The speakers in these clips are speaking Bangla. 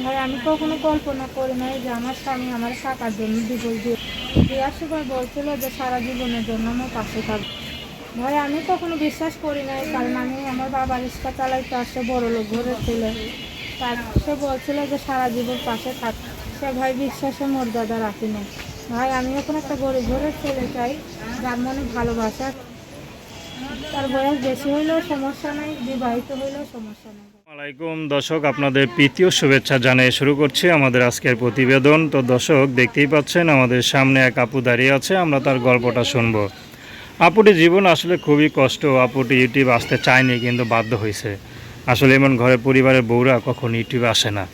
ভাই আমি কখনো কল্পনা করি নাই যে আমার স্বামী আমার টাকার জন্য ডিভোর্স দিয়ে বিয়ার সময় বলছিল যে সারা জীবনের জন্য আমার পাশে থাকবে। ভাই আমি কখনো বিশ্বাস করি নাই, কারণ আমি আমার বাবা রিক্সা চালাইতে আসছে, বড় লোক ঘরে ছিল। তার সে বলছিল যে সারা জীবন পাশে থাক, সে ভাই বিশ্বাসে মর্যাদা রাখি নাই। ভাই আমি এখন একটা গরিব ঘরের ছেলে চাই, যার মনে ভালোবাসা, তার বয়স বেশি হইলেও সমস্যা নাই, বিবাহিত হইলেও সমস্যা নেই। আসসালামাইকুম দর্শক, আপনাদের প্রীতীয় শুভেচ্ছা জানিয়ে শুরু করছি আমাদের আজকের প্রতিবেদন। তো দর্শক দেখতেই পাচ্ছেন আমাদের সামনে এক আপু দাঁড়িয়ে আছে, আমরা তার গল্পটা শুনবো। আপুটির জীবন আসলে খুবই কষ্ট। আপুটি ইউটিউব আসতে চায়নি, কিন্তু বাধ্য হয়েছে। আসলে এমন ঘরে পরিবারের বউরা কখন ইউটিউবে আসে না।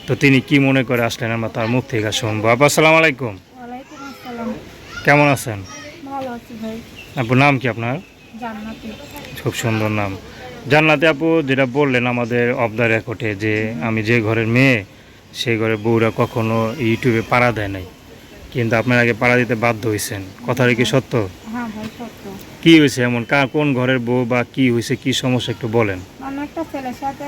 তো তিনি কি মনে করে আসলেন, আমরা তার মুখ থেকে শুনবো। আপু আসসালামু আলাইকুম, ওয়ালাইকুম আসসালাম। কেমন আছেন? ভালো আছি ভাই। আপুর নাম কি আপনার? জান্নাতি। খুব সুন্দর নাম, জান্নাতি। আপু যেটা বললেন আমাদের অফ দ্য রেকর্ডে, যে আমি যে ঘরের মেয়ে সেই ঘরের বউরা কখনো ইউটিউবে পাড়া দেয় নাই, কিন্তু আপনার আগে পাড়া দিতে বাধ্য হয়েছেন। কথাটা কি সত্য? হ্যাঁ ভাই সত্য। কি হয়েছে এমন, কোন ঘরের বউ বা কি হয়েছে, কি সমস্যা একটু বলেন। আমি একটা ছেলের সাথে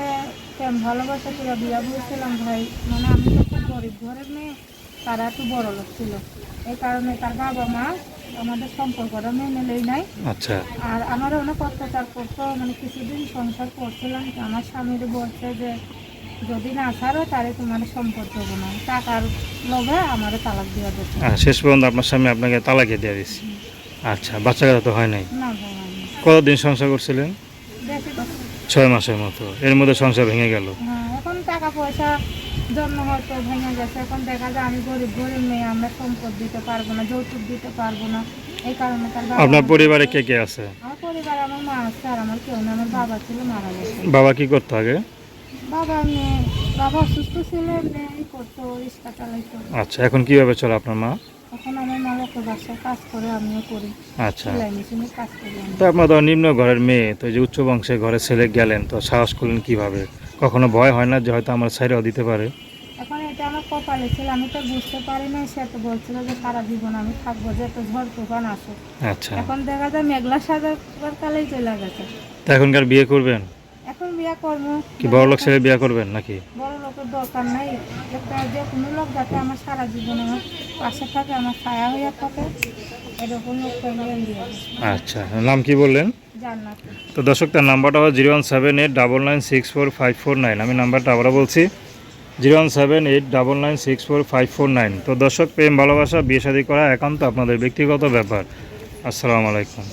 প্রেম ভালোবাসা করে বিয়ে বলছিলাম ভাই। মানে আমি তো খুব গরিব ঘরের মেয়ে, তারা একটু বড় লোক ছিল। এই কারণে তার বাবা মা আমাদের সম্পর্কটা মেনে নেই নাই। আচ্ছা। আর আমারও অনেক অত্যাচার করতো। মানে কিছুদিন সংসার করছিলাম, আমার স্বামীর বলছে যে যদি না ছাড়ো তাহলে তোমার সম্পদ দেবো না, টাকার লোভে আমারও তালাক দেওয়া দিচ্ছে। শেষ পর্যন্ত আপনার স্বামী আপনাকে তালাকে দিয়ে দিচ্ছে? আচ্ছা, বাচ্চা কাচ্চা তো হয় নাই? না ভাই আমি কতদিন সংসার করছিলেন? বেশি কথা। 6 মাসের মতো। এর মধ্যে সংসার ভেঙে গেল? হ্যাঁ, এখন টাকা পয়সা জন্য হয়তো ভেঙে গেছে। এখন দেখা যায় আমি গরিব গরিব মেয়ে, আমরা সম্পদ দিতে পারবো না, যৌতুক দিতে পারবো না। এই কারণে তার বাবা আপনার পরিবারে কে কে আছে? আমার পরিবারে আমার মা আছে, আর আমার কেউ না। আমার বাবা ছিল, মারা গেছে। বাবা কি করতো আগে? বাবা এমনি, বাবা অসুস্থ ছিল, এমনি করতো, রিক্সা চালাইতো। আচ্ছা, এখন কিভাবে চলে আপনার মা? এখন আমার মা লোকের বাসায় কাজ করে, আমিও করি। আচ্ছা। সেলাই মেশিনে কাজ করি আমি। তো আপনার তো নিম্ন ঘরের মেয়ে, তো এই যে উচ্চ বংশের ঘরে ছেলে গেলেন, তো সাহস করলেন কিভাবে? কখনো ভয় হয় না যে হয়তো আমার ছাইরাও দিতে পারে? এখন এটা আমার কপালে ছিল, আমি তো বুঝতে পারি না। সে তো বলছিল যে সারা জীবন আমি থাকবো, যে তো ঝড় তুফান আসে। আচ্ছা। এখন দেখা যায় মেঘলা সাজার কালেই চলে গেছে। তো এখনকার বিয়ে করবেন? এখন বিয়া করবো। কি বড় লোক ছেলে বিয়ে করবেন নাকি? বড় লোকের দরকার নাই, একটা যে কোনো লোক যাতে আমার সারা জীবন আমার পাশে থাকে, আমার ছায়া হইয়া থাকে, এরকম লোক পেলে দিয়ে। আচ্ছা, নাম কি বললেন? জান্নাতি। তো দর্শক, তার নাম্বারটা হলো 01789964549। আমি নাম্বারটা আবারও বলছি, 01789964549। তো দর্শক, প্রেম ভালোবাসা বিয়ে শাদী করা একান্ত আপনাদের ব্যক্তিগত ব্যাপার। আসসালামু আলাইকুম।